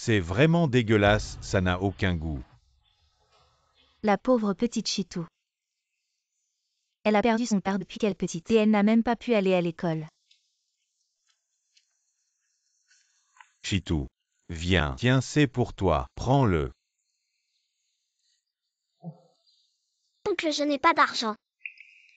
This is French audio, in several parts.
C'est vraiment dégueulasse, ça n'a aucun goût. La pauvre petite Chitou. Elle a perdu son père depuis qu'elle est petite et elle n'a même pas pu aller à l'école. Chitou. Viens, tiens, c'est pour toi, prends-le. Oncle, je n'ai pas d'argent.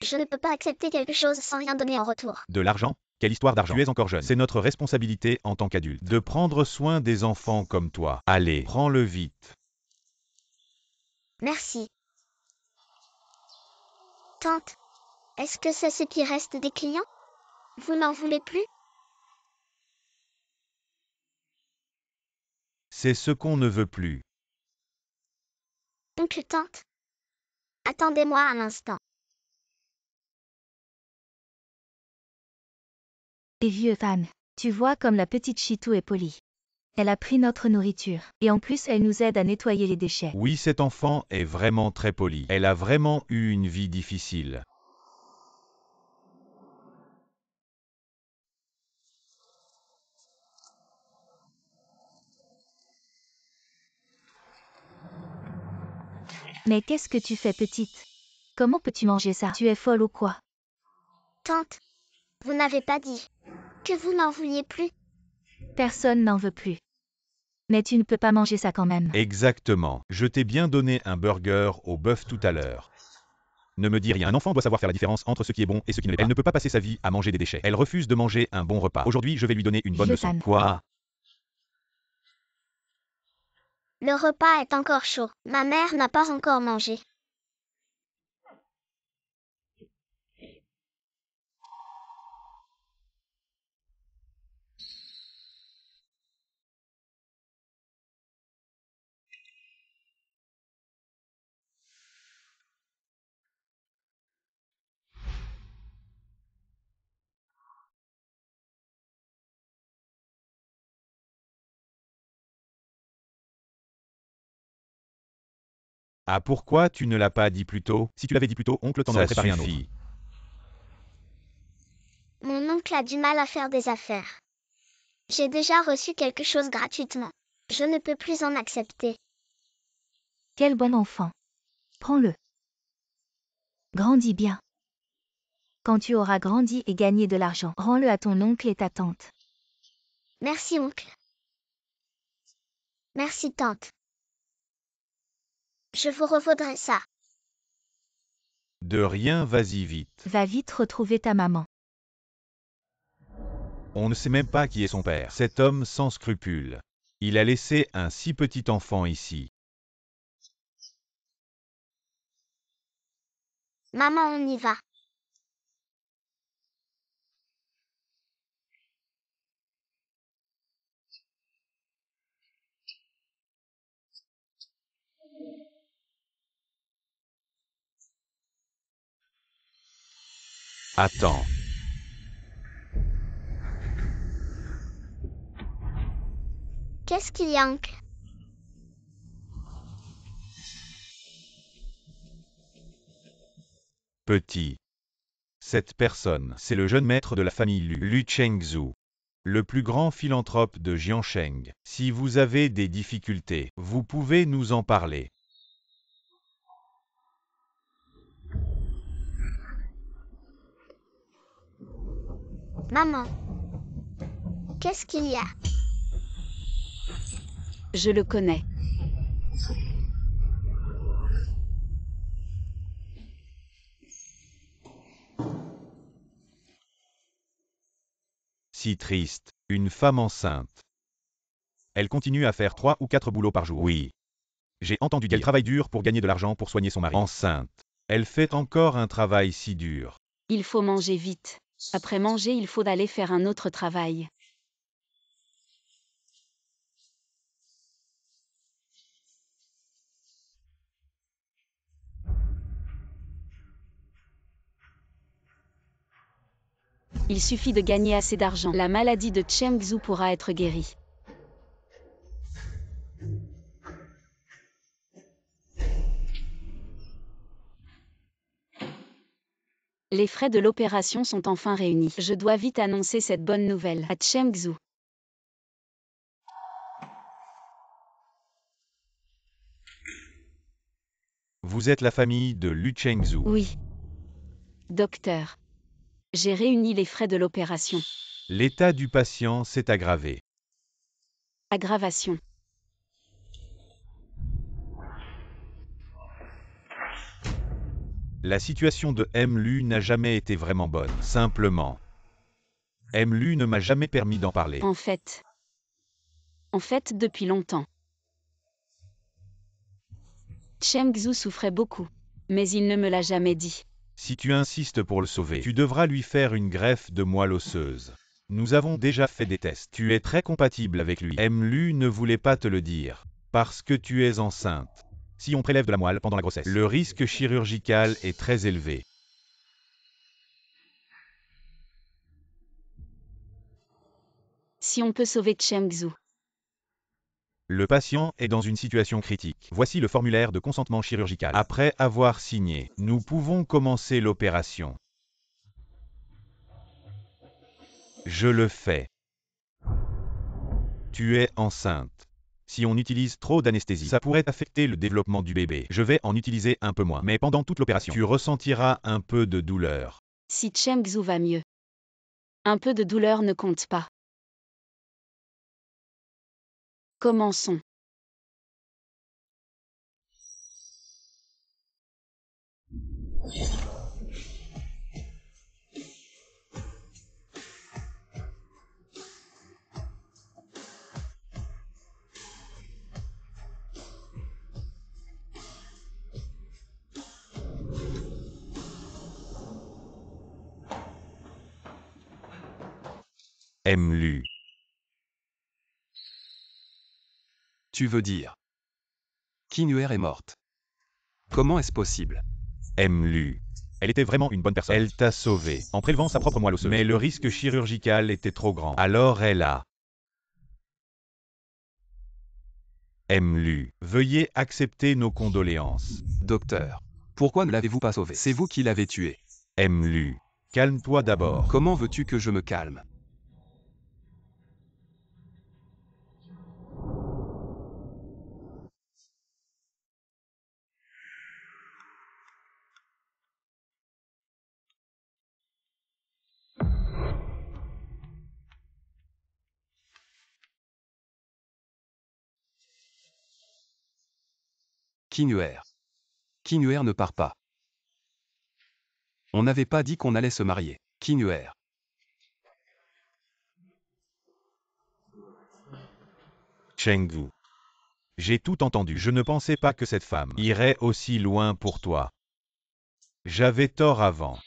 Je ne peux pas accepter quelque chose sans rien donner en retour. De l'argent? Quelle histoire d'argent? Tu es encore jeune. C'est notre responsabilité en tant qu'adulte de prendre soin des enfants comme toi. Allez, prends-le vite. Merci. Tante, est-ce que c'est ce qui reste des clients? Vous n'en voulez plus? C'est ce qu'on ne veut plus. Oncle, tante. Attendez-moi un instant. Et vieux fan, tu vois comme la petite Chitou est polie. Elle a pris notre nourriture, et en plus elle nous aide à nettoyer les déchets. Oui, cet enfant est vraiment très poli. Elle a vraiment eu une vie difficile. Mais qu'est-ce que tu fais petite? Comment peux-tu manger ça? Tu es folle ou quoi? Tante, vous n'avez pas dit que vous n'en vouliez plus. Personne n'en veut plus. Mais tu ne peux pas manger ça quand même. Exactement. Je t'ai bien donné un burger au bœuf tout à l'heure. Ne me dis rien. Un enfant doit savoir faire la différence entre ce qui est bon et ce qui ne l'est pas. Elle ne peut pas passer sa vie à manger des déchets. Elle refuse de manger un bon repas. Aujourd'hui, je vais lui donner une bonne Vieux leçon. fan. Quoi? Le repas est encore chaud. Ma mère n'a pas encore mangé. Ah, pourquoi tu ne l'as pas dit plus tôt? Si tu l'avais dit plus tôt, oncle t'en aurait préparé un autre. Mon oncle a du mal à faire des affaires. J'ai déjà reçu quelque chose gratuitement. Je ne peux plus en accepter. Quel bon enfant. Prends-le. Grandis bien. Quand tu auras grandi et gagné de l'argent, rends-le à ton oncle et ta tante. Merci, oncle. Merci, tante. Je vous revaudrai ça. De rien, vas-y vite. Va vite retrouver ta maman. On ne sait même pas qui est son père. Cet homme sans scrupules. Il a laissé un si petit enfant ici. Maman, on y va. Attends. Qu'est-ce qu'il y a, oncle? Petit. Cette personne, c'est le jeune maître de la famille Lu Chengzhu, le plus grand philanthrope de Jiangsheng. Si vous avez des difficultés, vous pouvez nous en parler. Maman. Qu'est-ce qu'il y a? Je le connais. Si triste. Une femme enceinte. Elle continue à faire 3 ou 4 boulots par jour. Oui. J'ai entendu dire qu'elle travaille dur pour gagner de l'argent pour soigner son mari. Enceinte. Elle fait encore un travail si dur. Il faut manger vite. Après manger, il faut aller faire un autre travail. Il suffit de gagner assez d'argent. La maladie de Chengzhu pourra être guérie. Les frais de l'opération sont enfin réunis. Je dois vite annoncer cette bonne nouvelle à Chengzhu. Vous êtes la famille de Lu Chengzhu. Oui. Docteur. J'ai réuni les frais de l'opération. L'état du patient s'est aggravé. Aggravation. La situation de M. Lu n'a jamais été vraiment bonne. Simplement, M. Lu ne m'a jamais permis d'en parler. En fait, depuis longtemps. Chengzhu souffrait beaucoup, mais il ne me l'a jamais dit. Si tu insistes pour le sauver, tu devras lui faire une greffe de moelle osseuse. Nous avons déjà fait des tests. Tu es très compatible avec lui. M. Lu ne voulait pas te le dire, parce que tu es enceinte. Si on prélève de la moelle pendant la grossesse, le risque chirurgical est très élevé. Si on peut sauver Chengzhu. Le patient est dans une situation critique. Voici le formulaire de consentement chirurgical. Après avoir signé, nous pouvons commencer l'opération. Je le fais. Tu es enceinte. Si on utilise trop d'anesthésie, ça pourrait affecter le développement du bébé. Je vais en utiliser un peu moins, mais pendant toute l'opération, tu ressentiras un peu de douleur. Si Chengzhu va mieux. Un peu de douleur ne compte pas. Commençons. M. Lu. Tu veux dire. Kinuer est morte. Comment est-ce possible? M. Lu. Elle était vraiment une bonne personne. Elle t'a sauvé, en prélevant sa propre moelle osseuse. Mais le risque chirurgical était trop grand. Alors elle a... M. Lu. Veuillez accepter nos condoléances. Docteur. Pourquoi ne l'avez-vous pas sauvé? C'est vous qui l'avez tué. M. Lu. Calme-toi d'abord. Comment veux-tu que je me calme? Kinuer. Kinuer ne part pas. On n'avait pas dit qu'on allait se marier. Kinuer. Chengzhu. J'ai tout entendu. Je ne pensais pas que cette femme irait aussi loin pour toi. J'avais tort avant.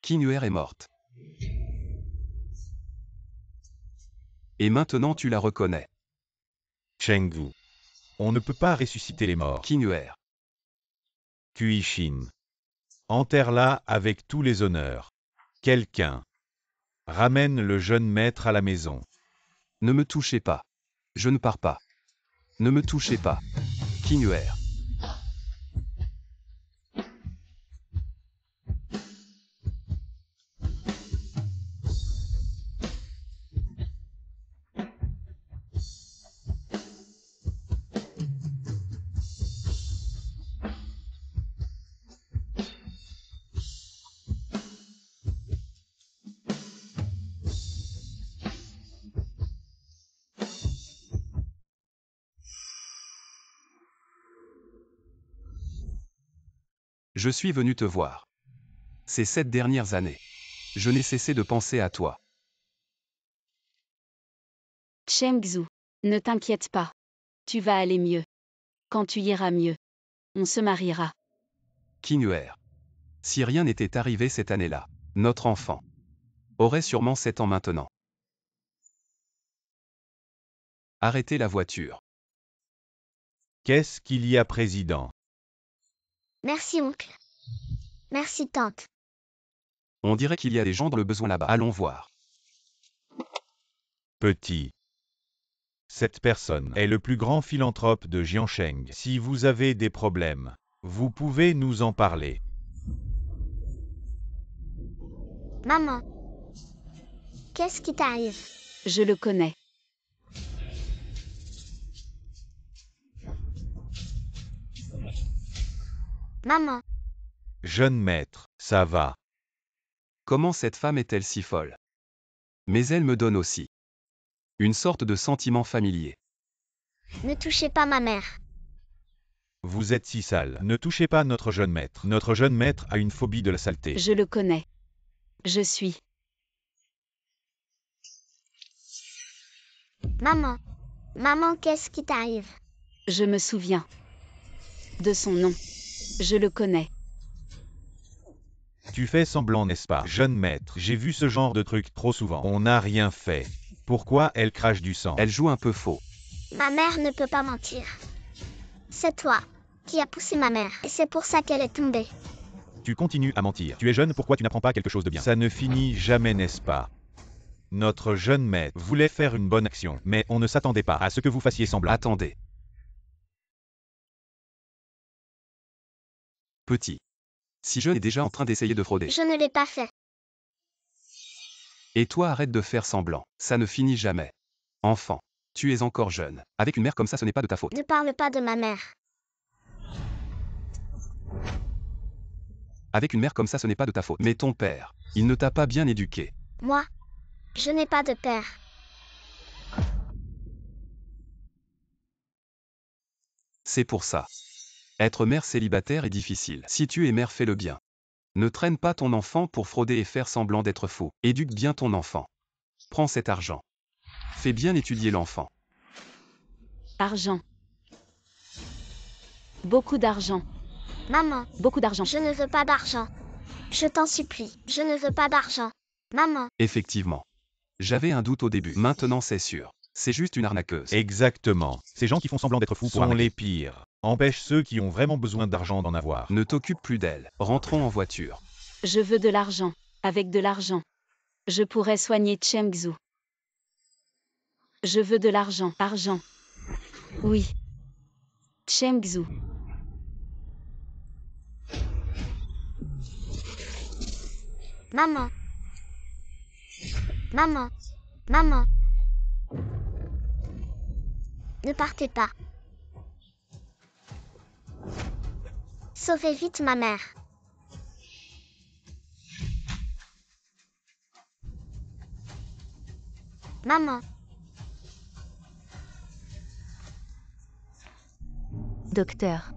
Kinuer est morte. Et maintenant tu la reconnais. Chengzhu. On ne peut pas ressusciter les morts. Kinuer. Kuishin. Enterre-la avec tous les honneurs. Quelqu'un. Ramène le jeune maître à la maison. Ne me touchez pas. Je ne pars pas. Ne me touchez pas. Kinuer. Je suis venu te voir. Ces 7 dernières années. Je n'ai cessé de penser à toi. Chengzhu. Ne t'inquiète pas. Tu vas aller mieux. Quand tu iras mieux. On se mariera. Kinuer. Si rien n'était arrivé cette année-là, notre enfant aurait sûrement 7 ans maintenant. Arrêtez la voiture. Qu'est-ce qu'il y a, président? Merci oncle. Merci tante. On dirait qu'il y a des gens dans le besoin là-bas. Allons voir. Petit. Cette personne est le plus grand philanthrope de Jiansheng. Si vous avez des problèmes, vous pouvez nous en parler. Maman. Qu'est-ce qui t'arrive? Je le connais. Maman, Jeune maître, ça va. Comment cette femme est-elle si folle? Mais elle me donne aussi une sorte de sentiment familier. ne touchez pas ma mère. Vous êtes si sale. Ne touchez pas notre jeune maître. Notre jeune maître a une phobie de la saleté. Je le connais. Je suis. Maman. Maman, qu'est-ce qui t'arrive? Je me souviens. De son nom. Je le connais. Tu fais semblant, n'est-ce pas, jeune maître? J'ai vu ce genre de truc trop souvent. On n'a rien fait. Pourquoi elle crache du sang? Elle joue un peu faux. Ma mère ne peut pas mentir. C'est toi qui as poussé ma mère, et c'est pour ça qu'elle est tombée. Tu continues à mentir. Tu es jeune, pourquoi tu n'apprends pas quelque chose de bien? Ça ne finit jamais, n'est-ce pas? Notre jeune maître voulait faire une bonne action, mais on ne s'attendait pas à ce que vous fassiez semblant. Attendez. Petit. Si jeune est déjà en train d'essayer de frauder. Je ne l'ai pas fait. Et toi arrête de faire semblant. Ça ne finit jamais. Enfant. Tu es encore jeune. Avec une mère comme ça, ce n'est pas de ta faute. Ne parle pas de ma mère. Avec une mère comme ça, ce n'est pas de ta faute. Mais ton père, il ne t'a pas bien éduqué. Moi, je n'ai pas de père. C'est pour ça. Être mère célibataire est difficile. Si tu es mère, fais-le bien. Ne traîne pas ton enfant pour frauder et faire semblant d'être fou. Éduque bien ton enfant. Prends cet argent. Fais bien étudier l'enfant. Argent. Beaucoup d'argent. Maman, Beaucoup d'argent. je ne veux pas d'argent. Je t'en supplie, je ne veux pas d'argent. Maman, Effectivement. J'avais un doute au début. Maintenant c'est sûr. C'est juste une arnaqueuse. Exactement. Ces gens qui font semblant d'être fous Sont sont les les pires. Empêche ceux qui ont vraiment besoin d'argent d'en avoir. Ne t'occupe plus d'elle. Rentrons en voiture. Je veux de l'argent. Avec de l'argent. Je pourrais soigner Chengzhou. Je veux de l'argent. Argent. Oui. Chengzhou. maman. Maman, maman. Ne partez pas. Sauvez vite ma mère. Maman, Docteur.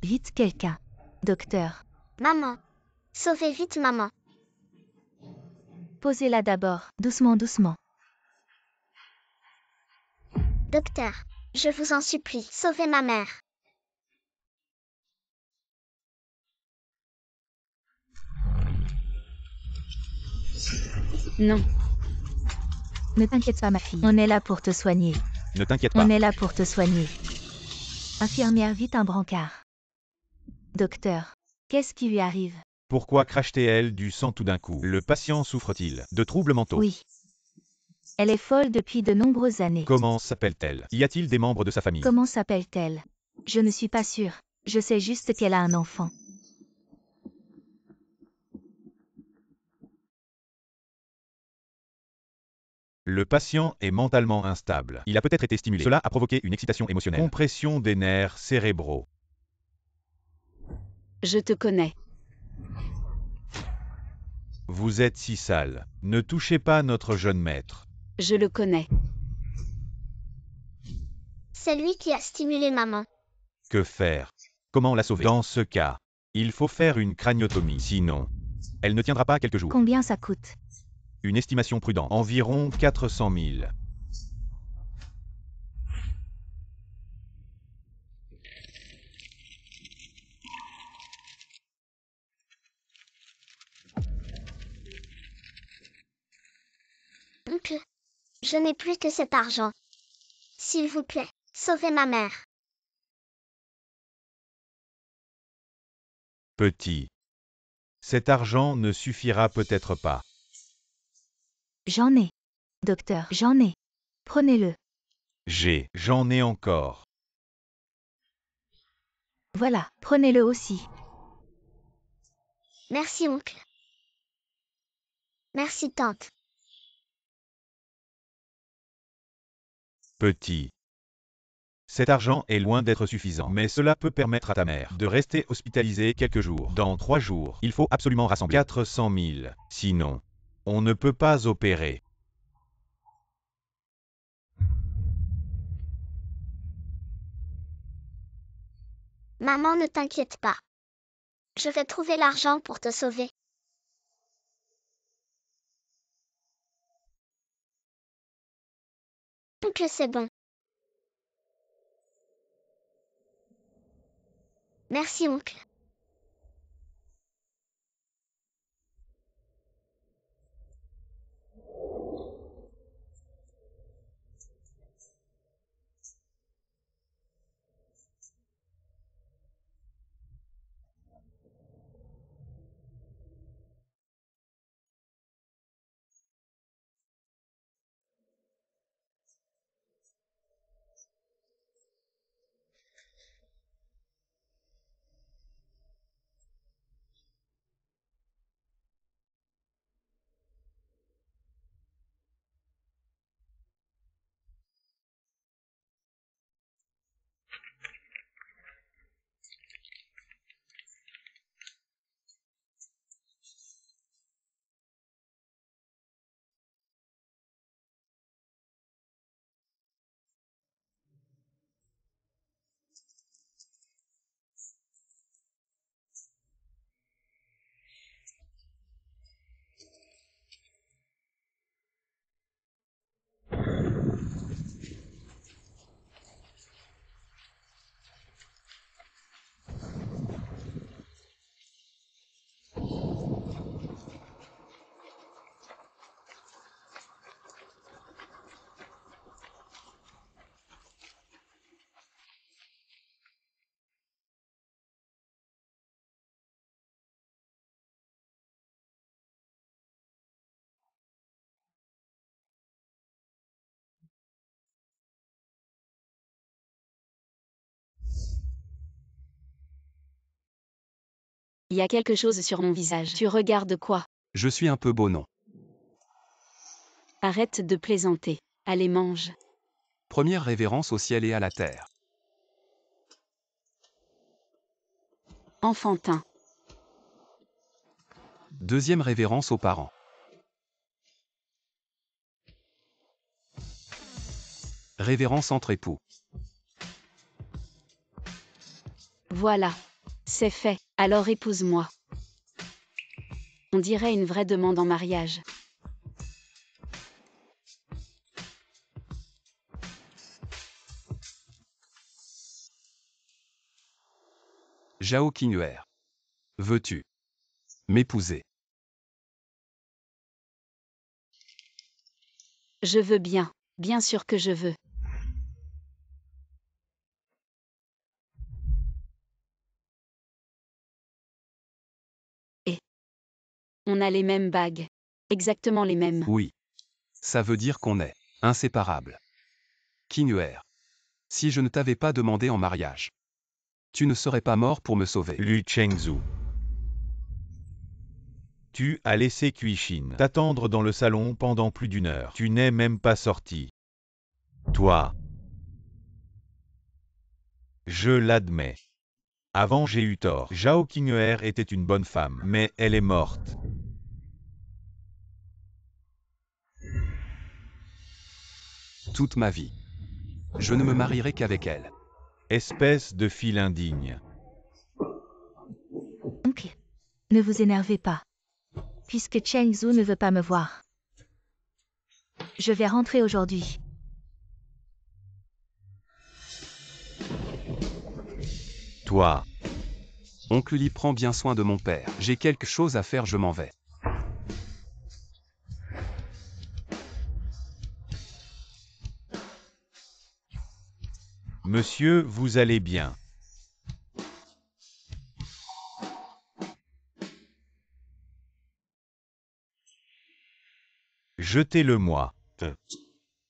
Vite quelqu'un. Docteur. maman. Sauvez vite maman. Posez-la d'abord, doucement, doucement. Docteur, je vous en supplie, sauvez ma mère. Non. Ne t'inquiète pas ma fille. On est là pour te soigner. Ne t'inquiète pas. On est là pour te soigner. Infirmière, vite un brancard. Docteur. Qu'est-ce qui lui arrive? Pourquoi crache-t-elle du sang tout d'un coup? Le patient souffre-t-il de troubles mentaux? Oui. Elle est folle depuis de nombreuses années. Comment s'appelle-t-elle? Y a-t-il des membres de sa famille? Comment s'appelle-t-elle? Je ne suis pas sûre. Je sais juste qu'elle a un enfant. Le patient est mentalement instable. Il a peut-être été stimulé. Cela a provoqué une excitation émotionnelle. Compression des nerfs cérébraux. Je te connais. Vous êtes si sale. Ne touchez pas notre jeune maître. Je le connais. C'est lui qui a stimulé maman. Que faire? Comment la sauver? Dans ce cas, il faut faire une craniotomie. Sinon, elle ne tiendra pas quelques jours. Combien ça coûte? Une estimation prudente. Environ 400 000. Oncle, je n'ai plus que cet argent. S'il vous plaît, sauvez ma mère. Petit. Cet argent ne suffira peut-être pas. J'en ai. Docteur, j'en ai. Prenez-le. J'en ai encore. Voilà, prenez-le aussi. Merci oncle. Merci tante. Petit. Cet argent est loin d'être suffisant, mais cela peut permettre à ta mère de rester hospitalisée quelques jours. Dans 3 jours, il faut absolument rassembler 400 000. Sinon, on ne peut pas opérer. Maman, ne t'inquiète pas. Je vais trouver l'argent pour te sauver. Oncle, c'est bon. Merci, oncle. Il y a quelque chose sur mon visage. Tu regardes quoi? Je suis un peu beau, non? Arrête de plaisanter. Allez, mange. Première révérence au ciel et à la terre. Enfantin. Deuxième révérence aux parents. Révérence entre époux. Voilà. C'est fait. Alors épouse-moi. On dirait une vraie demande en mariage. Zhao Qinyuer. Veux-tu m'épouser? Je veux bien. Bien sûr que je veux. Et on a les mêmes bagues. Exactement les mêmes. Oui. Ça veut dire qu'on est inséparables. Qinyuer. Si je ne t'avais pas demandé en mariage, tu ne serais pas mort pour me sauver. Lu Chengzhu. Tu as laissé Kuishin t'attendre dans le salon pendant plus d'1 heure. Tu n'es même pas sorti. Toi. Je l'admets. Avant j'ai eu tort. Zhao Qinyuer était une bonne femme, mais elle est morte. Toute ma vie. Je ne me marierai qu'avec elle. Espèce de fille indigne. Oncle, ne vous énervez pas. Puisque Chengzhu ne veut pas me voir. Je vais rentrer aujourd'hui. Toi. Oncle Li prend bien soin de mon père. J'ai quelque chose à faire, je m'en vais. Monsieur, vous allez bien. Jetez-le-moi.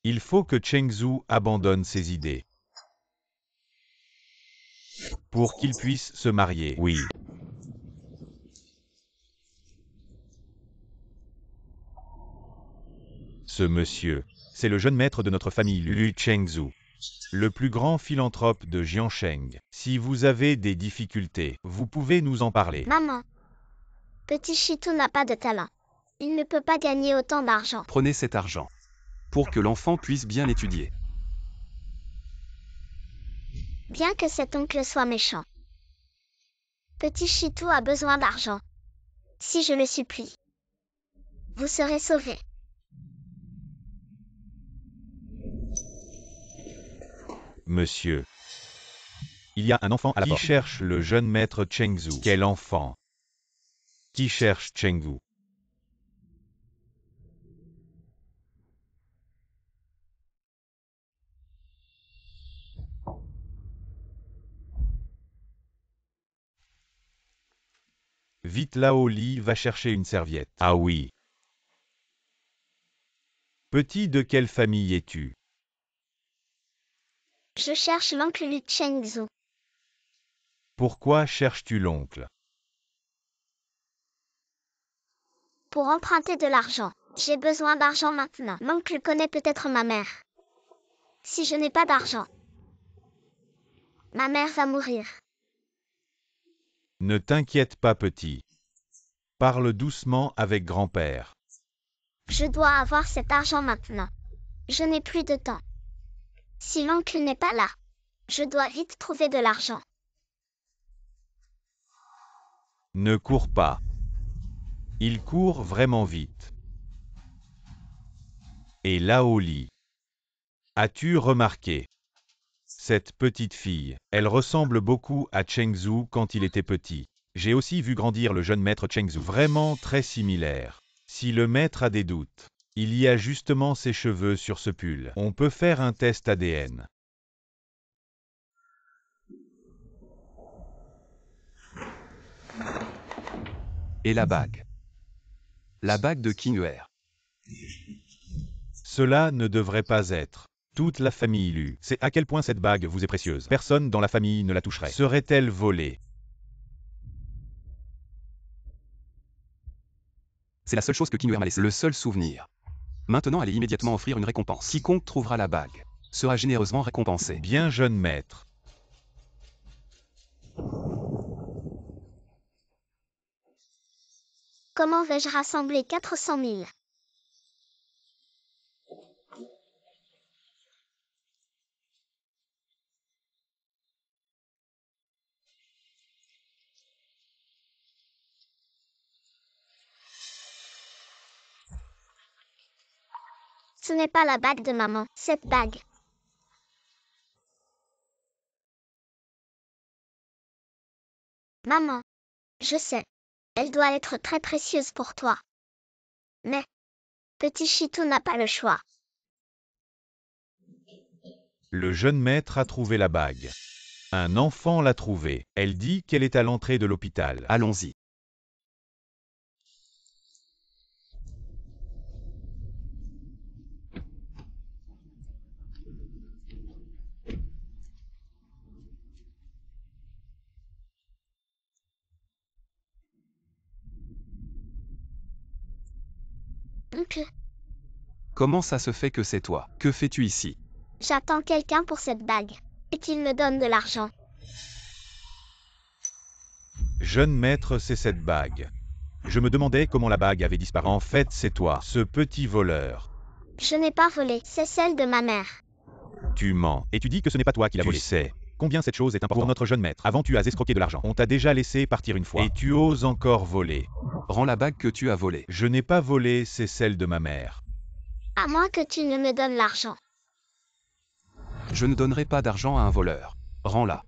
Il faut que Chengzhu abandonne ses idées. Pour qu'il puisse se marier. Oui. Ce monsieur, c'est le jeune maître de notre famille, Lu Chengzhu. le plus grand philanthrope de Jiansheng. Si vous avez des difficultés, vous pouvez nous en parler. Maman, petit Chitou n'a pas de talent. Il ne peut pas gagner autant d'argent. Prenez cet argent pour que l'enfant puisse bien étudier. Bien que cet oncle soit méchant. Petit Chitou a besoin d'argent. Si je le supplie, vous serez sauvé. Monsieur. Il y a un enfant à la porte. Qui cherche le jeune maître Chengzu? Quel enfant? Qui cherche Chengzu? Vite Lao Li va chercher une serviette. Ah oui. Petit, de quelle famille es-tu? Je cherche l'oncle Lu Chengzu. Pourquoi cherches-tu l'oncle? Pour emprunter de l'argent. J'ai besoin d'argent maintenant. L'oncle connaît peut-être ma mère. Si je n'ai pas d'argent, ma mère va mourir. Ne t'inquiète pas, petit. Parle doucement avec grand-père. Je dois avoir cet argent maintenant. Je n'ai plus de temps. Si l'oncle n'est pas là, je dois vite trouver de l'argent. Ne cours pas. Il court vraiment vite. Et Lao Li. As-tu remarqué? Cette petite fille, elle ressemble beaucoup à Chengzu quand il était petit. J'ai aussi vu grandir le jeune maître Chengzu, vraiment très similaire. Si le maître a des doutes, il y a justement ses cheveux sur ce pull. On peut faire un test ADN. Et la bague. La bague de King Er. Cela ne devrait pas être. Toute la famille Lu sait à quel point cette bague vous est précieuse. Personne dans la famille ne la toucherait. Serait-elle volée? C'est la seule chose que King Er m'a laissé. Le seul souvenir. Maintenant, allez immédiatement offrir une récompense. Quiconque trouvera la bague sera généreusement récompensé. Bien, jeune maître. Comment vais-je rassembler 400 000? Ce n'est pas la bague de maman, cette bague. Maman, je sais. Elle doit être très précieuse pour toi. Mais, petit Chitou n'a pas le choix. Le jeune maître a trouvé la bague. Un enfant l'a trouvée. Elle dit qu'elle est à l'entrée de l'hôpital. Allons-y. Oncle, Comment ça se fait que c'est toi? Que fais-tu ici? j'attends quelqu'un pour cette bague. Et qu'il me donne de l'argent. Jeune maître, c'est cette bague. Je me demandais comment la bague avait disparu. En fait, c'est toi, ce petit voleur. Je n'ai pas volé, c'est celle de ma mère. Tu mens. Et tu dis que ce n'est pas toi qui l'as volée. Tu sais combien cette chose est importante pour notre jeune maître. Avant, tu as escroqué de l'argent. On t'a déjà laissé partir une fois. Et tu oses encore voler. Rends la bague que tu as volée. Je n'ai pas volé, c'est celle de ma mère. À moins que tu ne me donnes l'argent. Je ne donnerai pas d'argent à un voleur. Rends-la.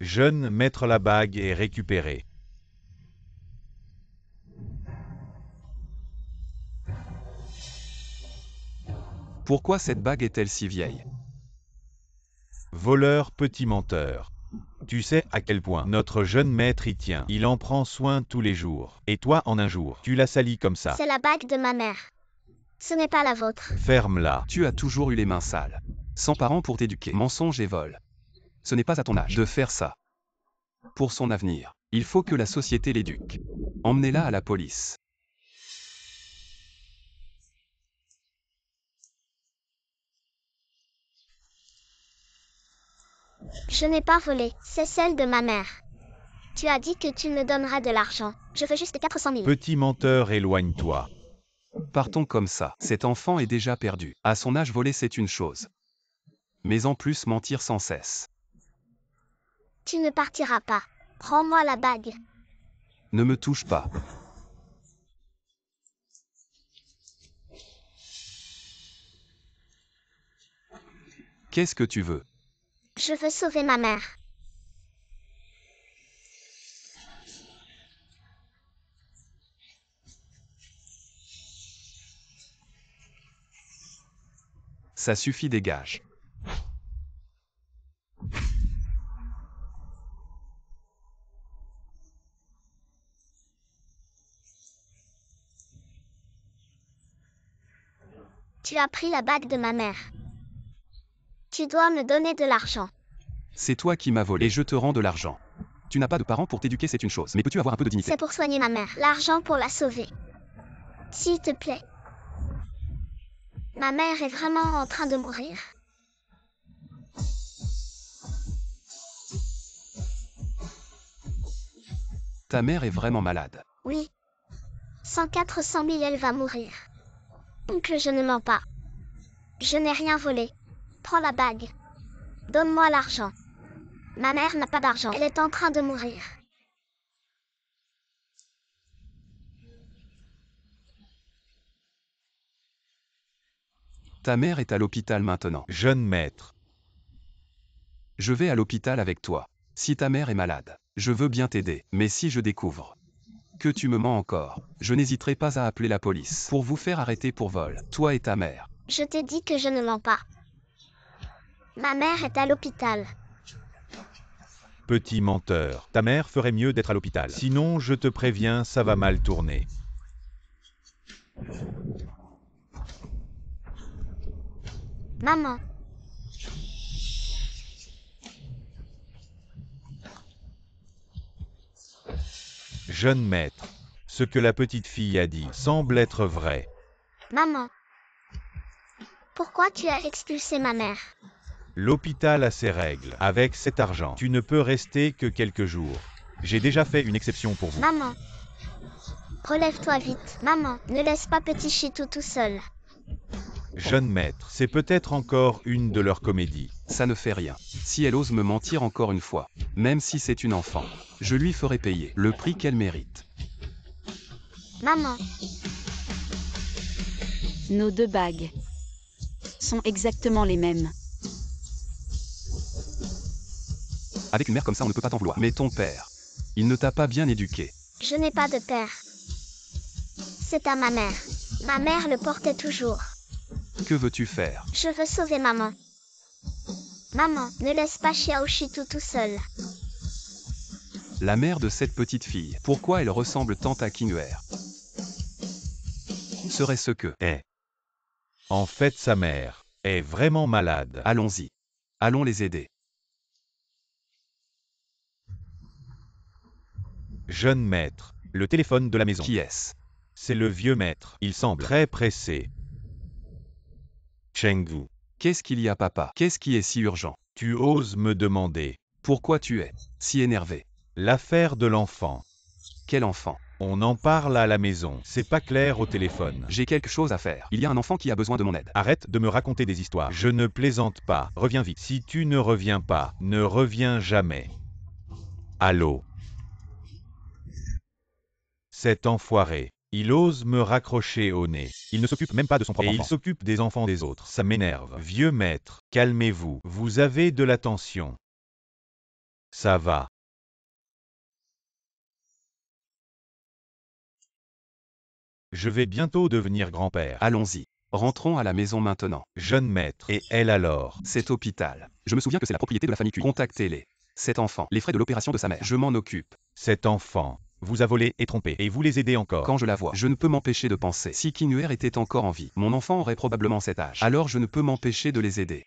Jeune maître, la bague est récupérée. Pourquoi cette bague est-elle si vieille? Voleur, petit menteur. Tu sais à quel point notre jeune maître y tient. Il en prend soin tous les jours. Et toi, en un jour, tu l'as sali comme ça. C'est la bague de ma mère. Ce n'est pas la vôtre. Ferme-la. Tu as toujours eu les mains sales. Sans parents pour t'éduquer. Mensonge et vol. Ce n'est pas à ton âge de faire ça. Pour son avenir, il faut que la société l'éduque. Emmenez-la à la police. Je n'ai pas volé, c'est celle de ma mère. Tu as dit que tu me donneras de l'argent. Je veux juste 400 000. Petit menteur, éloigne-toi. Partons comme ça. Cet enfant est déjà perdu. À son âge, voler c'est une chose. Mais en plus mentir sans cesse. Tu ne partiras pas. Prends-moi la bague. Ne me touche pas. Qu'est-ce que tu veux? Je veux sauver ma mère. Ça suffit, dégage. Tu as pris la bague de ma mère. Tu dois me donner de l'argent. C'est toi qui m'as volé et je te rends de l'argent. Tu n'as pas de parents pour t'éduquer, c'est une chose. Mais peux-tu avoir un peu de dignité? C'est pour soigner ma mère. L'argent pour la sauver. S'il te plaît. Ma mère est vraiment en train de mourir. Ta mère est vraiment malade. Oui. 400 000, elle va mourir. Oncle, je ne mens pas. Je n'ai rien volé. Prends la bague. Donne-moi l'argent. Ma mère n'a pas d'argent. Elle est en train de mourir. Ta mère est à l'hôpital maintenant. Jeune maître. Je vais à l'hôpital avec toi. Si ta mère est malade, je veux bien t'aider. Mais si je découvre que tu me mens encore, je n'hésiterai pas à appeler la police pour vous faire arrêter pour vol, toi et ta mère. Je t'ai dit que je ne mens pas. Ma mère est à l'hôpital. Petit menteur. Ta mère ferait mieux d'être à l'hôpital. Sinon, je te préviens, ça va mal tourner. Maman. Jeune maître. Ce que la petite fille a dit semble être vrai. Maman. Pourquoi tu as expulsé ma mère? L'hôpital a ses règles. Avec cet argent, tu ne peux rester que quelques jours. J'ai déjà fait une exception pour vous. Maman. Relève-toi vite. Maman, ne laisse pas petit Chitou tout seul. Jeune maître, c'est peut-être encore une de leurs comédies. Ça ne fait rien. Si elle ose me mentir encore une fois, même si c'est une enfant, je lui ferai payer le prix qu'elle mérite. Maman. Nos 2 bagues sont exactement les mêmes. Avec une mère comme ça, on ne peut pas t'en vouloir. Mais ton père, il ne t'a pas bien éduqué. Je n'ai pas de père. C'est à ma mère. Ma mère le portait toujours. Que veux-tu faire? Je veux sauver maman. Maman, ne laisse pas Xiao Chitou tout seul. La mère de cette petite fille, pourquoi elle ressemble tant à Kinguer? Serait-ce que... En fait, sa mère est vraiment malade. Allons-y. Allons les aider. Jeune maître. Le téléphone de la maison. Qui est-ce? C'est le vieux maître. Il semble très pressé. Chengdu. Qu'est-ce qu'il y a, papa? Qu'est-ce qui est si urgent? Tu oses me demander. Pourquoi tu es si énervé? L'affaire de l'enfant. Quel enfant? On en parle à la maison. C'est pas clair au téléphone. J'ai quelque chose à faire. Il y a un enfant qui a besoin de mon aide. Arrête de me raconter des histoires. Je ne plaisante pas. Reviens vite. Si tu ne reviens pas, ne reviens jamais. Allô? Cet enfoiré. Il ose me raccrocher au nez. Il ne s'occupe même pas de son propre enfant. Et il s'occupe des enfants des autres. Ça m'énerve. Vieux maître, calmez-vous. Vous avez de l'attention. Ça va. Je vais bientôt devenir grand-père. Allons-y. Rentrons à la maison maintenant. Jeune maître. Et elle alors? Cet hôpital. Je me souviens que c'est la propriété de la famille Q. Contactez-les. Cet enfant. Les frais de l'opération de sa mère. Je m'en occupe. Cet enfant vous a volé et trompé. Et vous les aidez encore. Quand je la vois, je ne peux m'empêcher de penser. Si Kinguer était encore en vie, mon enfant aurait probablement cet âge. Alors je ne peux m'empêcher de les aider.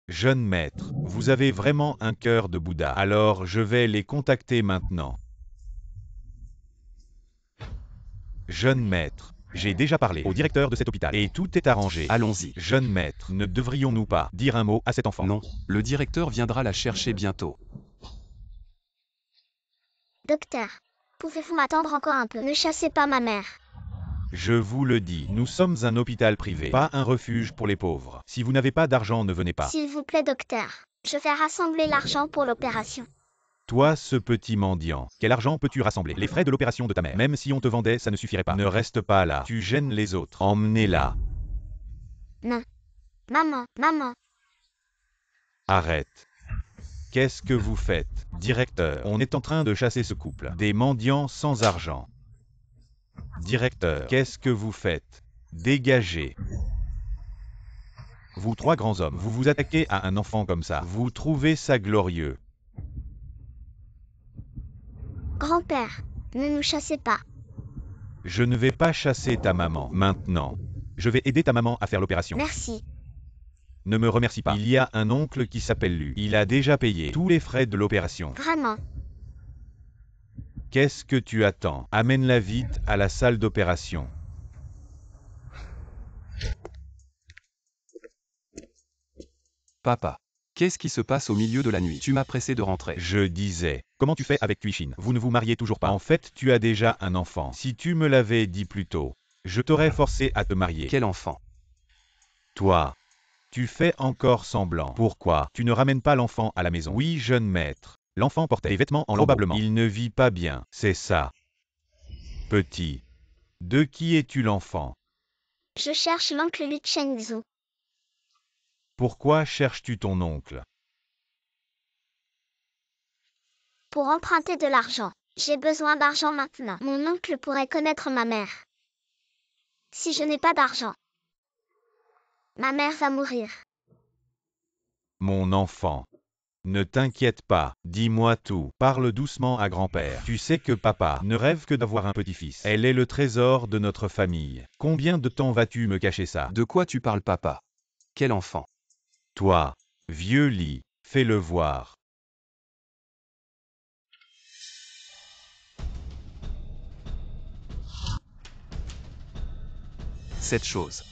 Jeune maître, vous avez vraiment un cœur de Bouddha. Alors je vais les contacter maintenant. Jeune maître, j'ai déjà parlé au directeur de cet hôpital et tout est arrangé. Allons-y. Jeune maître, ne devrions-nous pas dire un mot à cet enfant? Non, le directeur viendra la chercher bientôt. Docteur, pouvez-vous m'attendre encore un peu? Ne chassez pas ma mère. Je vous le dis, nous sommes un hôpital privé, pas un refuge pour les pauvres. Si vous n'avez pas d'argent, ne venez pas. S'il vous plaît, docteur, je vais rassembler l'argent pour l'opération. Toi, ce petit mendiant, quel argent peux-tu rassembler? Les frais de l'opération de ta mère. Même si on te vendait, ça ne suffirait pas. Ne reste pas là. Tu gênes les autres. Emmenez-la. Non. Maman. Arrête. Qu'est-ce que vous faites? Directeur, on est en train de chasser ce couple. Des mendiants sans argent. Directeur, qu'est-ce que vous faites? Dégagez. Vous trois grands hommes, vous vous attaquez à un enfant comme ça. Vous trouvez ça glorieux? Grand-père, ne nous chassez pas. Je ne vais pas chasser ta maman maintenant. Je vais aider ta maman à faire l'opération. Merci. Ne me remercie pas. Il y a un oncle qui s'appelle Lu. Il a déjà payé tous les frais de l'opération. Vraiment. Qu'est-ce que tu attends? Amène-la vite à la salle d'opération. Papa, qu'est-ce qui se passe au milieu de la nuit? Tu m'as pressé de rentrer. Je disais, comment tu fais avec Tuishin? Vous ne vous mariez toujours pas. En fait, tu as déjà un enfant. Si tu me l'avais dit plus tôt, je t'aurais forcé à te marier. Quel enfant? Toi, tu fais encore semblant. Pourquoi? Tu ne ramènes pas l'enfant à la maison. Oui, jeune maître. L'enfant portait des vêtements en probablement. Il ne vit pas bien, c'est ça. Petit. De qui es-tu l'enfant? Je cherche l'oncle Lu Chengzu. Pourquoi cherches-tu ton oncle? Pour emprunter de l'argent. J'ai besoin d'argent maintenant. Mon oncle pourrait connaître ma mère. Si je n'ai pas d'argent, ma mère va mourir. Mon enfant. Ne t'inquiète pas, dis-moi tout. Parle doucement à grand-père. Tu sais que papa ne rêve que d'avoir un petit-fils. Elle est le trésor de notre famille. Combien de temps vas-tu me cacher ça? De quoi tu parles, papa? Quel enfant? Toi, vieux lit, fais-le voir. Cette chose.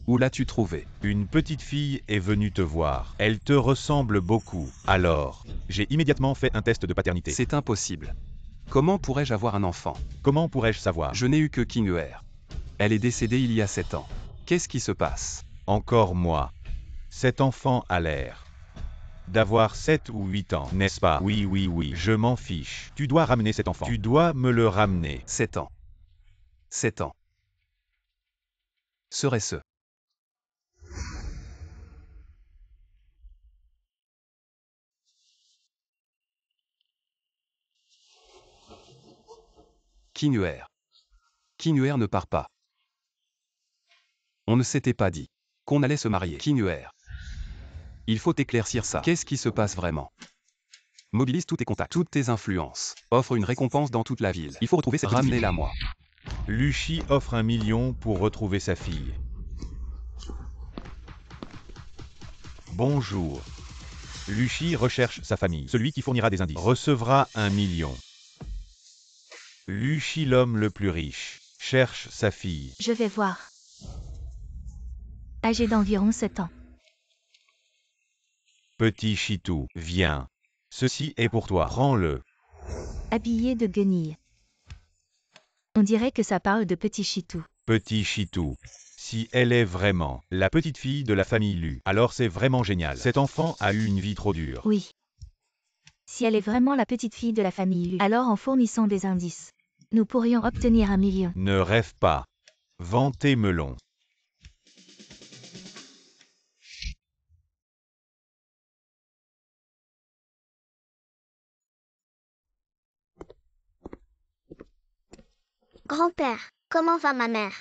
Où l'as-tu trouvée? Une petite fille est venue te voir. Elle te ressemble beaucoup. Alors, j'ai immédiatement fait un test de paternité. C'est impossible. Comment pourrais-je avoir un enfant? Comment pourrais-je savoir? Je n'ai eu que King-Er. Elle est décédée il y a 7 ans. Qu'est-ce qui se passe? Encore moi. Cet enfant a l'air d'avoir 7 ou 8 ans, n'est-ce pas? Oui, je m'en fiche. Tu dois ramener cet enfant. Tu dois me le ramener. 7 ans. 7 ans. Serait-ce? King-Er. King-Er ne part pas. On ne s'était pas dit qu'on allait se marier. King-Er. Il faut éclaircir ça. Qu'est-ce qui se passe vraiment? Mobilise tous tes contacts, toutes tes influences. Offre une récompense dans toute la ville. Il faut retrouver cette petite fille. Ramenez-la moi. Luchi offre 1 million pour retrouver sa fille. Bonjour. Luchi recherche sa famille. Celui qui fournira des indices recevra 1 million. Luchi, l'homme le plus riche, cherche sa fille. Je vais voir. Âgé d'environ 7 ans. Petit Chitou, viens. Ceci est pour toi. Prends-le. Habillé de guenilles. On dirait que ça parle de Petit Chitou. Petit Chitou. Si elle est vraiment la petite fille de la famille Lu, alors c'est vraiment génial. Cet enfant a eu une vie trop dure. Oui. Si elle est vraiment la petite fille de la famille Lu, alors en fournissant des indices, nous pourrions obtenir 1 million. Ne rêve pas. Vends tes melons. Grand-père, comment va ma mère?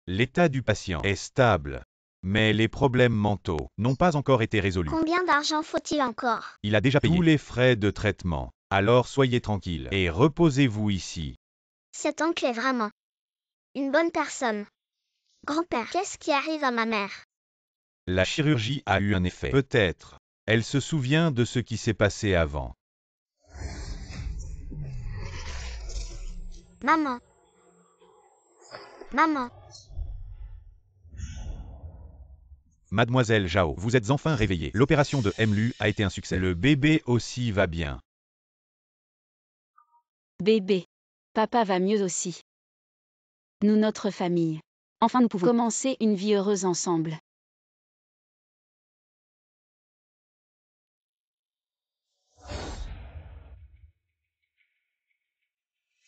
L'état du patient est stable, mais les problèmes mentaux n'ont pas encore été résolus. Combien d'argent faut-il encore? Il a déjà payé tous les frais de traitement. Alors soyez tranquille et reposez-vous ici. Cet oncle est vraiment une bonne personne. Grand-père, qu'est-ce qui arrive à ma mère? La chirurgie a eu un effet. Peut-être. Elle se souvient de ce qui s'est passé avant. Maman. Maman. Mademoiselle Zhao, vous êtes enfin réveillée. L'opération de Emlu a été un succès. Le bébé aussi va bien. Bébé. Papa va mieux aussi. Nous, notre famille. Enfin, nous pouvons commencer une vie heureuse ensemble.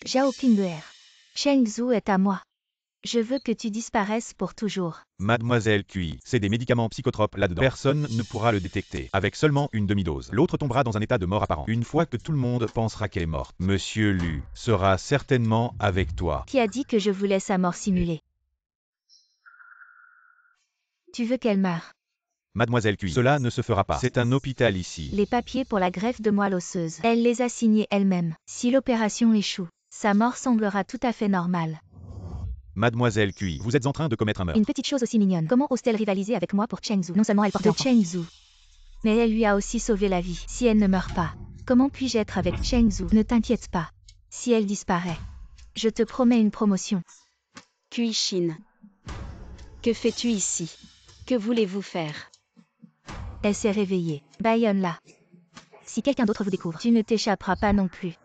Zhao Qing'er. Cheng Zhu est à moi. Je veux que tu disparaisses pour toujours. Mademoiselle Cui, c'est des médicaments psychotropes là-dedans. Personne ne pourra le détecter. Avec seulement une demi-dose. L'autre tombera dans un état de mort apparent. Une fois que tout le monde pensera qu'elle est morte. Monsieur Lu sera certainement avec toi. Qui a dit que je voulais sa mort simulée? Tu veux qu'elle meure? Mademoiselle Cui, cela ne se fera pas. C'est un hôpital ici. Les papiers pour la greffe de moelle osseuse. Elle les a signés elle-même. Si l'opération échoue, sa mort semblera tout à fait normale. Mademoiselle Cui, vous êtes en train de commettre un meurtre. Une petite chose aussi mignonne. Comment ose-t-elle rivaliser avec moi pour Cheng Zhu? Non seulement elle porte l'enfant. Cheng Zhu, mais elle lui a aussi sauvé la vie. Si elle ne meurt pas, comment puis-je être avec Cheng Zhu? Ne t'inquiète pas. Si elle disparaît, je te promets une promotion. Kui-Shin. Que fais-tu ici? Que voulez-vous faire? Elle s'est réveillée. Bayonne-la. Si quelqu'un d'autre vous découvre, tu ne t'échapperas pas non plus.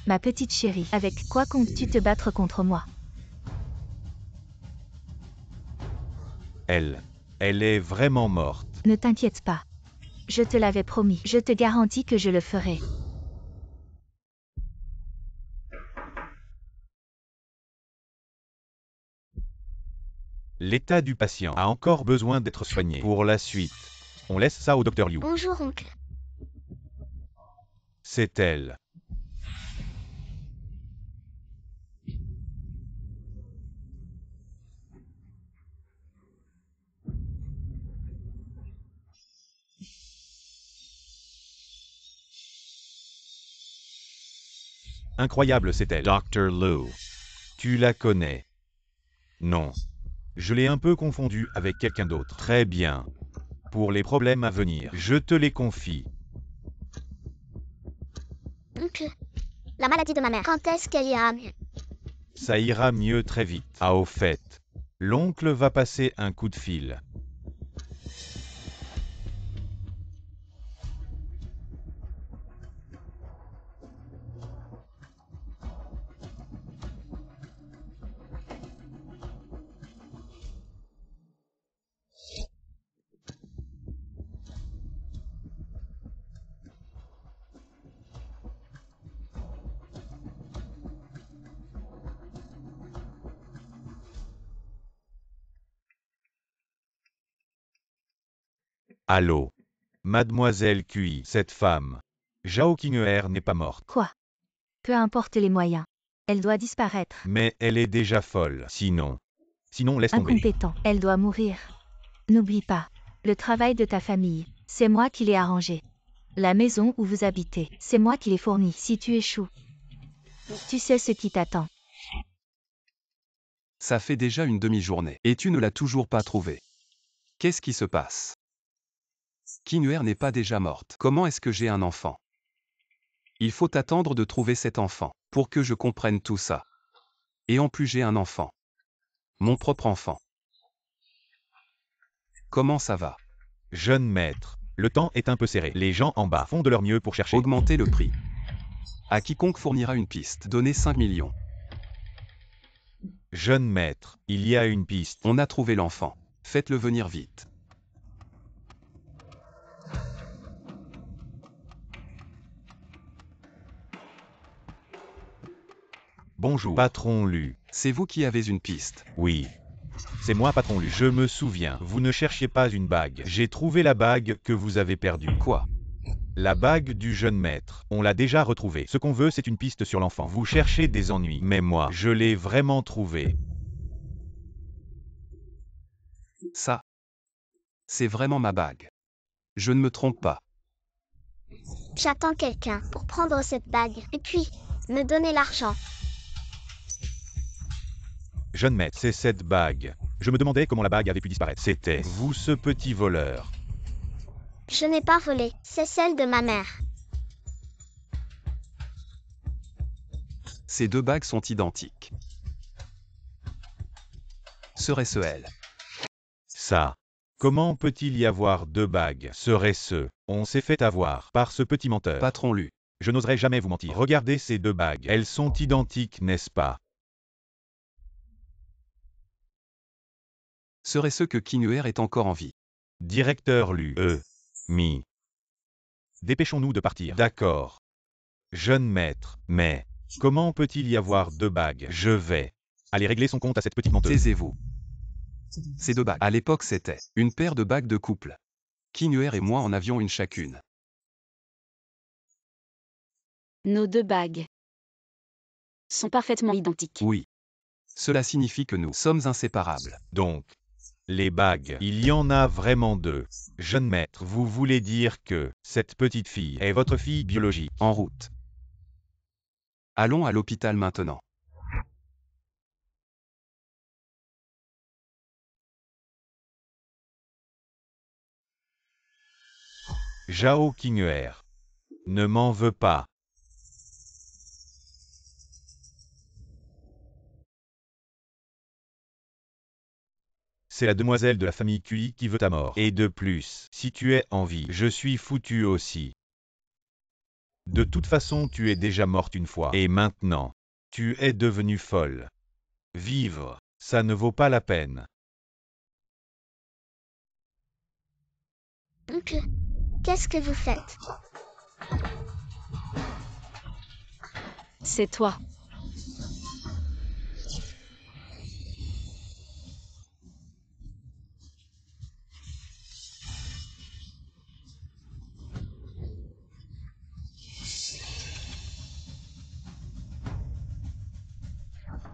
Ma petite chérie, avec quoi comptes-tu te battre contre moi? Elle est vraiment morte. Ne t'inquiète pas. Je te l'avais promis. Je te garantis que je le ferai. L'état du patient a encore besoin d'être soigné. Pour la suite, on laisse ça au docteur Liu. Bonjour, oncle. C'est elle. Incroyable, c'est elle. Dr. Liu. Tu la connais? Non. Je l'ai un peu confondu avec quelqu'un d'autre. Très bien. Pour les problèmes à venir, je te les confie. Oncle. La maladie de ma mère. Quand est-ce qu'elle ira mieux? Ça ira mieux très vite. Ah, au fait, l'oncle va passer un coup de fil. Allô? Mademoiselle Cui, cette femme. Zhao Qing'er n'est pas morte. Quoi? Peu importe les moyens. Elle doit disparaître. Mais elle est déjà folle. Sinon, laisse tomber. Incompétent. Elle doit mourir. N'oublie pas. Le travail de ta famille, c'est moi qui l'ai arrangé. La maison où vous habitez, c'est moi qui l'ai fournie. Si tu échoues, tu sais ce qui t'attend. Ça fait déjà une demi-journée, et tu ne l'as toujours pas trouvée. Qu'est-ce qui se passe? Qing'er n'est pas déjà morte. Comment est-ce que j'ai un enfant? Il faut attendre de trouver cet enfant, pour que je comprenne tout ça. Et en plus j'ai un enfant. Mon propre enfant. Comment ça va? Jeune maître, le temps est un peu serré. Les gens en bas font de leur mieux pour chercher. Augmentez le prix. À quiconque fournira une piste, donnez 5 millions. Jeune maître, il y a une piste. On a trouvé l'enfant. Faites-le venir vite. Bonjour, patron Lu. C'est vous qui avez une piste. Oui. C'est moi, patron Lu. Je me souviens. Vous ne cherchiez pas une bague. J'ai trouvé la bague que vous avez perdue. Quoi? La bague du jeune maître. On l'a déjà retrouvée. Ce qu'on veut, c'est une piste sur l'enfant. Vous cherchez des ennuis. Mais moi, je l'ai vraiment trouvée. Ça, c'est vraiment ma bague. Je ne me trompe pas. J'attends quelqu'un pour prendre cette bague et puis me donner l'argent. Jeune maître, c'est cette bague. Je me demandais comment la bague avait pu disparaître. C'était vous, ce petit voleur. Je n'ai pas volé, c'est celle de ma mère. Ces deux bagues sont identiques. Serait-ce elle? Ça. Comment peut-il y avoir deux bagues? Serait-ce? On s'est fait avoir par ce petit menteur. Patron Lu. Je n'oserais jamais vous mentir. Regardez ces deux bagues. Elles sont identiques, n'est-ce pas? Serait-ce que Kinuer est encore en vie? Directeur Lu. Mi. Dépêchons-nous de partir. D'accord. Jeune maître, mais comment peut-il y avoir deux bagues? Je vais aller régler son compte à cette petite menteuse. Taisez-vous. Ces deux bagues. À l'époque, c'était une paire de bagues de couple. Kinuer et moi en avions une chacune. Nos deux bagues sont parfaitement identiques. Oui. Cela signifie que nous sommes inséparables. Donc, les bagues, il y en a vraiment deux. Jeune maître, vous voulez dire que cette petite fille est votre fille biologique? En route. Allons à l'hôpital maintenant. Zhao Kinuer. Ne m'en veux pas. C'est la demoiselle de la famille QI qui veut ta mort. Et de plus, si tu es en vie, je suis foutu aussi. De toute façon, tu es déjà morte une fois. Et maintenant, tu es devenue folle. Vivre, ça ne vaut pas la peine. Oncle, qu'est-ce que vous faites? C'est toi.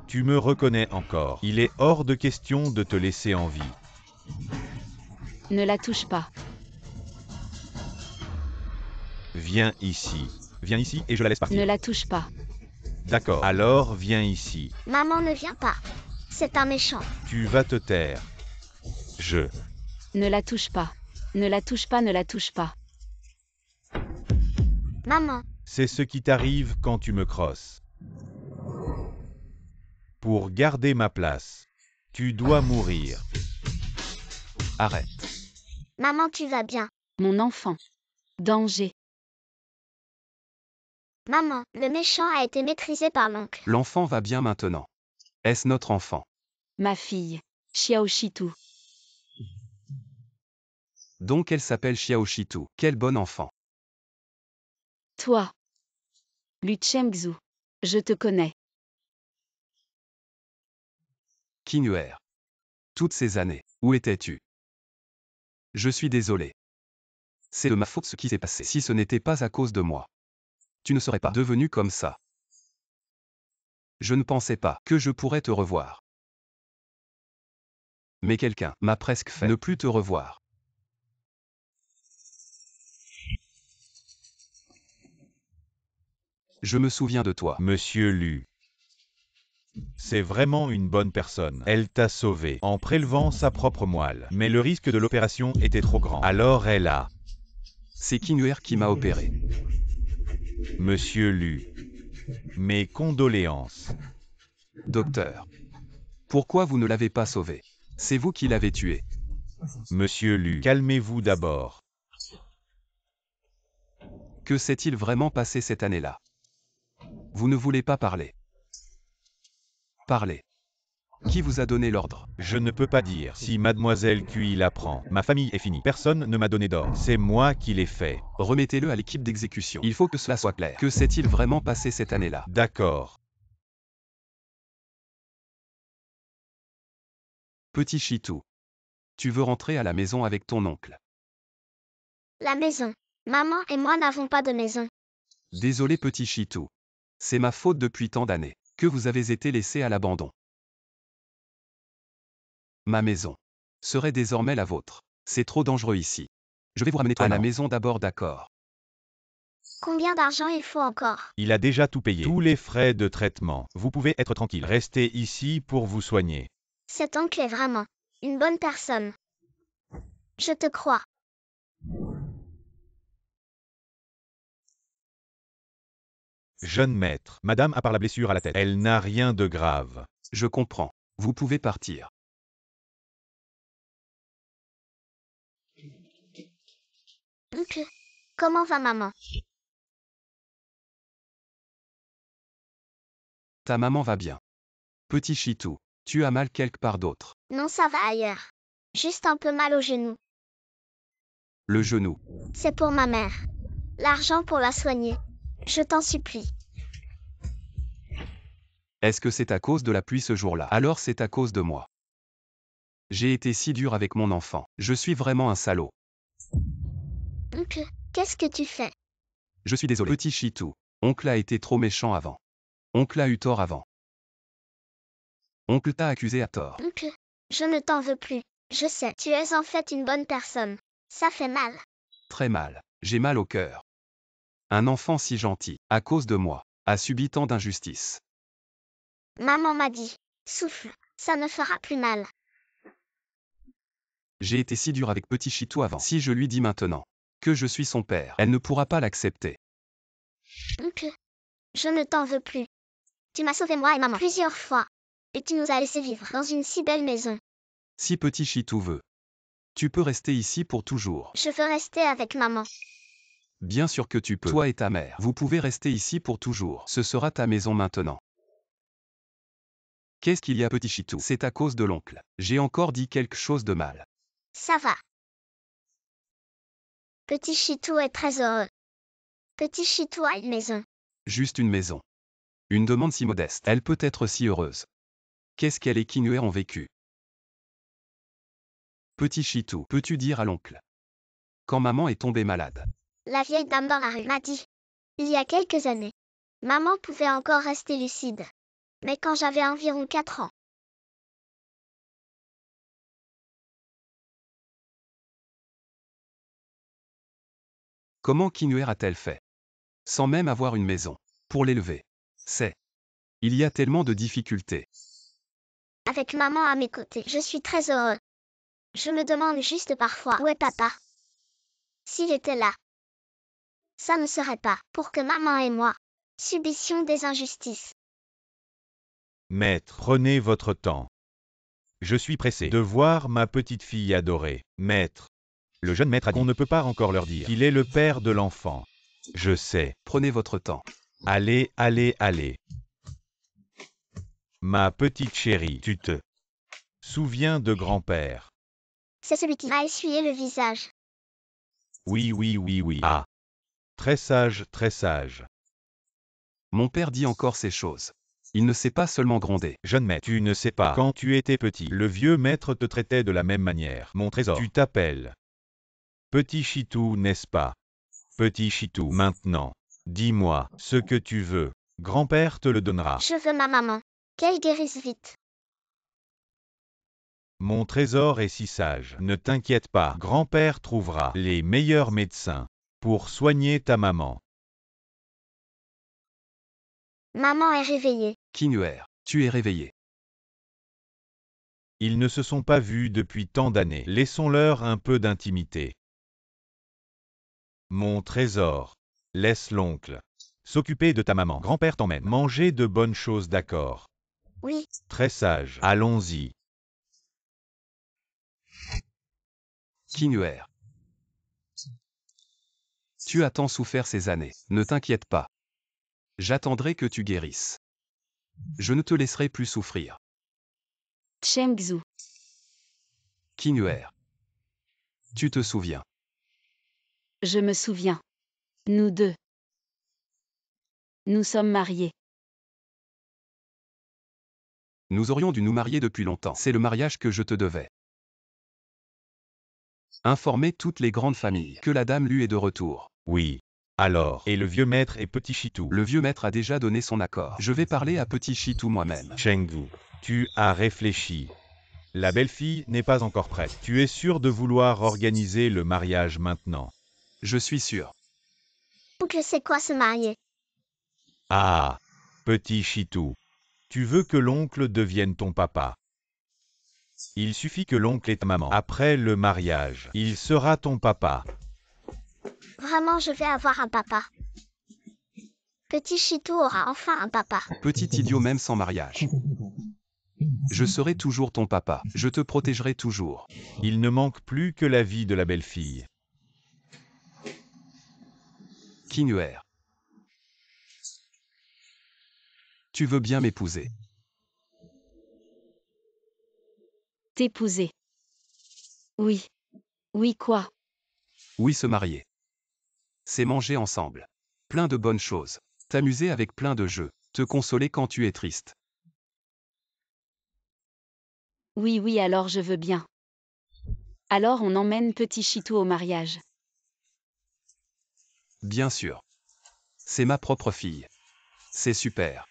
Tu me reconnais encore. Il est hors de question de te laisser en vie. Ne la touche pas. Viens ici. Viens ici et je la laisse partir. Ne la touche pas. D'accord. Alors, viens ici. Maman ne vient pas. C'est un méchant. Tu vas te taire. Je. Ne la touche pas. Ne la touche pas, ne la touche pas. Maman, C'est ce qui t'arrive quand tu me crosses. Pour garder ma place, tu dois mourir. Arrête. maman, tu vas bien. Mon enfant. Danger. Maman, le méchant a été maîtrisé par l'oncle. L'enfant va bien maintenant. Est-ce notre enfant? Ma fille. Xiaoshitu. Donc elle s'appelle Xiaoshitu. Quel bon enfant. Toi. Lu Chengzu. Je te connais. Kinuer. Toutes ces années, où étais-tu? Je suis désolé. C'est de ma faute ce qui s'est passé. Si ce n'était pas à cause de moi, tu ne serais pas devenu comme ça. Je ne pensais pas que je pourrais te revoir. Mais quelqu'un m'a presque fait ne plus te revoir. Je me souviens de toi. Monsieur Lu. C'est vraiment une bonne personne. Elle t'a sauvé en prélevant sa propre moelle. Mais le risque de l'opération était trop grand. Alors elle a. C'est Kinuer qui m'a opéré. Monsieur Lu. Mes condoléances. Docteur. Pourquoi vous ne l'avez pas sauvé? C'est vous qui l'avez tué. Monsieur Lu, calmez-vous d'abord. Que s'est-il vraiment passé cette année-là? Vous ne voulez pas parler. Parlez. Qui vous a donné l'ordre? Je ne peux pas dire. Si mademoiselle QI l'apprend, ma famille est finie. Personne ne m'a donné d'ordre. C'est moi qui l'ai fait. Remettez-le à l'équipe d'exécution. Il faut que cela soit clair. Que s'est-il vraiment passé cette année-là? D'accord. Petit Chitou. Tu veux rentrer à la maison avec ton oncle? La maison. Maman et moi n'avons pas de maison. Désolé petit Chitou. C'est ma faute depuis tant d'années, que vous avez été laissé à l'abandon. Ma maison. serait désormais la vôtre. C'est trop dangereux ici. Je vais vous ramener à la maison d'abord, d'accord? Combien d'argent il faut encore? Il a déjà tout payé. Tous les frais de traitement. Vous pouvez être tranquille. Restez ici pour vous soigner. Cet oncle est vraiment une bonne personne. Je te crois. Jeune maître, madame a par la blessure à la tête. Elle n'a rien de grave. Je comprends. Vous pouvez partir. Oncle, comment va maman? Ta maman va bien. Petit Chitou, tu as mal quelque part d'autre. Non, ça va ailleurs. Juste un peu mal au genou. Le genou. C'est pour ma mère. L'argent pour la soigner. Je t'en supplie. Est-ce que c'est à cause de la pluie ce jour-là? Alors c'est à cause de moi. J'ai été si dur avec mon enfant. Je suis vraiment un salaud. Oncle, qu'est-ce que tu fais? Je suis désolé. Petit Chitou, oncle a été trop méchant avant. Oncle a eu tort avant. Oncle t'a accusé à tort. Oncle, je ne t'en veux plus. Je sais, tu es en fait une bonne personne. Ça fait mal. Très mal. J'ai mal au cœur. Un enfant si gentil, à cause de moi, a subi tant d'injustices. Maman m'a dit, souffle, ça ne fera plus mal. J'ai été si dur avec Petit Chitou avant. Si je lui dis maintenant que je suis son père, elle ne pourra pas l'accepter. Oncle, je ne t'en veux plus. Tu m'as sauvé moi et maman plusieurs fois. Et tu nous as laissé vivre dans une si belle maison. Si Petit Chitou veut, tu peux rester ici pour toujours. Je veux rester avec maman. Bien sûr que tu peux. Toi et ta mère, vous pouvez rester ici pour toujours. Ce sera ta maison maintenant. Qu'est-ce qu'il y a, Petit Chitou? C'est à cause de l'oncle. J'ai encore dit quelque chose de mal. Ça va. Petit Chitou est très heureux. Petit Chitou a une maison. Juste une maison. Une demande si modeste. Elle peut être si heureuse. Qu'est-ce qu'elle et Kinuer ont vécu? Petit Chitou, peux-tu dire à l'oncle? Quand maman est tombée malade. La vieille dame dans la rue m'a dit. Il y a quelques années. Maman pouvait encore rester lucide. Mais quand j'avais environ 4 ans. Comment Kinuer a-t-elle fait? Sans même avoir une maison. Pour l'élever. Il y a tellement de difficultés. Avec maman à mes côtés, je suis très heureux. Je me demande juste parfois où est papa. S'il était là. Ça ne serait pas pour que maman et moi subissions des injustices. Maître, prenez votre temps. Je suis pressé de voir ma petite fille adorée. Maître. Le jeune maître a dit qu'on ne peut pas encore leur dire qu'il est le père de l'enfant. Je sais. Prenez votre temps. Allez, allez, allez. Ma petite chérie, tu te souviens de grand-père? C'est celui qui m'a essuyé le visage. Oui, oui, oui, oui. Ah. Très sage, très sage. Mon père dit encore ces choses. Il ne sait pas seulement gronder. Jeune maître, tu ne sais pas. Quand tu étais petit, le vieux maître te traitait de la même manière. Mon trésor. Tu t'appelles Petit Chitou, n'est-ce pas? Petit Chitou, maintenant. Dis-moi ce que tu veux. Grand-père te le donnera. Je veux ma maman. Qu'elle guérisse vite. Mon trésor est si sage. Ne t'inquiète pas. Grand-père trouvera les meilleurs médecins pour soigner ta maman. Maman est réveillée. Kinuer, tu es réveillé. Ils ne se sont pas vus depuis tant d'années. Laissons-leur un peu d'intimité. Mon trésor. Laisse l'oncle s'occuper de ta maman. Grand-père t'emmène manger de bonnes choses, d'accord? Oui, Très sage. Allons-y. Kinuer. Tu as tant souffert ces années. Ne t'inquiète pas. J'attendrai que tu guérisses. Je ne te laisserai plus souffrir. Chengzu. Kinuer. Tu te souviens. Je me souviens. Nous deux. Nous sommes mariés. Nous aurions dû nous marier depuis longtemps. C'est le mariage que je te devais. Informer toutes les grandes familles que la dame Lu est de retour. Oui. Alors, et le vieux maître et Petit Chitou? Le vieux maître a déjà donné son accord. Je vais parler à Petit Chitou moi-même. Chengdu, tu as réfléchi. La belle-fille n'est pas encore prête. Tu es sûr de vouloir organiser le mariage maintenant? Je suis sûr. Oncle sait quoi se marier? Ah, petit Chitou. Tu veux que l'oncle devienne ton papa. Il suffit que l'oncle ait ta maman. Après le mariage, il sera ton papa. Vraiment, je vais avoir un papa. Petit Chitou aura enfin un papa. Petit idiot même sans mariage. Je serai toujours ton papa. Je te protégerai toujours. Il ne manque plus que la vie de la belle-fille. Kinguer. Tu veux bien m'épouser? T'épouser. Oui. Oui quoi? Oui, se marier. C'est manger ensemble. Plein de bonnes choses. T'amuser avec plein de jeux. Te consoler quand tu es triste. Oui oui alors je veux bien. Alors on emmène petit Chitou au mariage. Bien sûr. C'est ma propre fille. C'est super.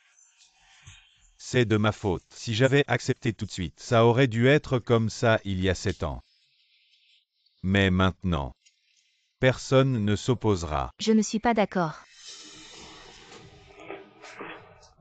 C'est de ma faute. Si j'avais accepté tout de suite, ça aurait dû être comme ça il y a 7 ans. Mais maintenant, personne ne s'opposera. Je ne suis pas d'accord.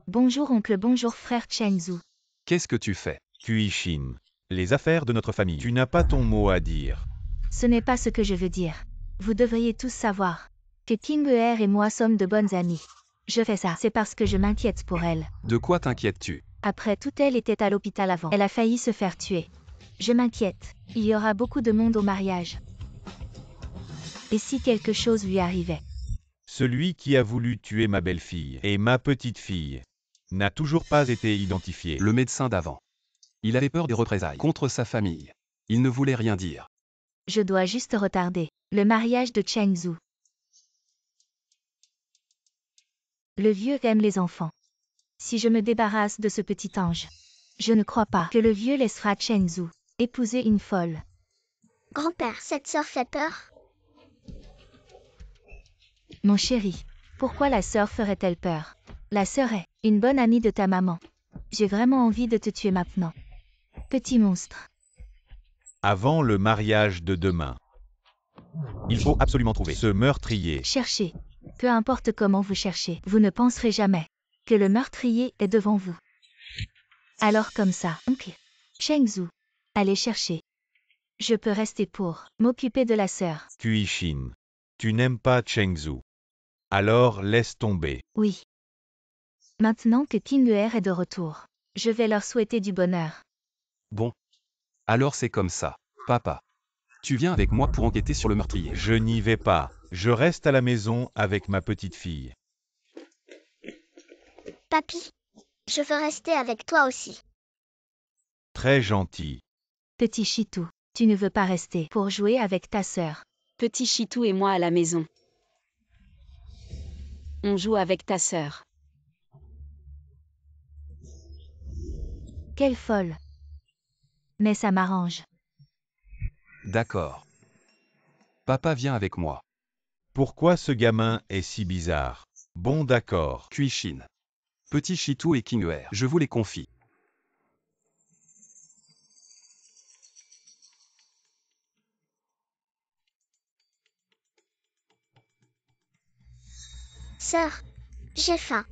Bonjour oncle, bonjour frère Chengzu. Qu'est-ce que tu fais? Kuishin, les affaires de notre famille, tu n'as pas ton mot à dire. Ce n'est pas ce que je veux dire. Vous devriez tous savoir que Kinguer et moi sommes de bonnes amies. Je fais ça, c'est parce que je m'inquiète pour elle. De quoi t'inquiètes-tu? Après tout, elle était à l'hôpital avant. Elle a failli se faire tuer. Je m'inquiète. Il y aura beaucoup de monde au mariage. Et si quelque chose lui arrivait? Celui qui a voulu tuer ma belle-fille et ma petite-fille n'a toujours pas été identifié. Le médecin d'avant. Il avait peur des représailles contre sa famille. Il ne voulait rien dire. Je dois juste retarder le mariage de Chengzu. Le vieux aime les enfants. Si je me débarrasse de ce petit ange, je ne crois pas que le vieux laissera Chengzu épouser une folle. Grand-père, cette sœur fait peur? Mon chéri, pourquoi la sœur ferait-elle peur? La sœur est une bonne amie de ta maman. J'ai vraiment envie de te tuer maintenant. Petit monstre. Avant le mariage de demain, il faut absolument trouver ce meurtrier. Cherchez. Peu importe comment vous cherchez, vous ne penserez jamais que le meurtrier est devant vous. Alors comme ça, oncle Chengzu, allez chercher. Je peux rester pour m'occuper de la sœur. Kuishin, tu n'aimes pas Chengzu. Alors laisse tomber. Oui. Maintenant que Kinguer est de retour, je vais leur souhaiter du bonheur. Bon. Alors c'est comme ça. Papa. Tu viens avec moi pour enquêter sur le meurtrier. Je n'y vais pas. Je reste à la maison avec ma petite-fille. Papy, je veux rester avec toi aussi. Très gentil. Petit Chitou, tu ne veux pas rester pour jouer avec ta sœur. Petit Chitou et moi à la maison. On joue avec ta sœur. Quelle folle. Mais ça m'arrange. D'accord. Papa vient avec moi. Pourquoi ce gamin est si bizarre? Bon d'accord. Kuishin. Petit Chitou et Kinguer. Je vous les confie. Sœur, j'ai faim.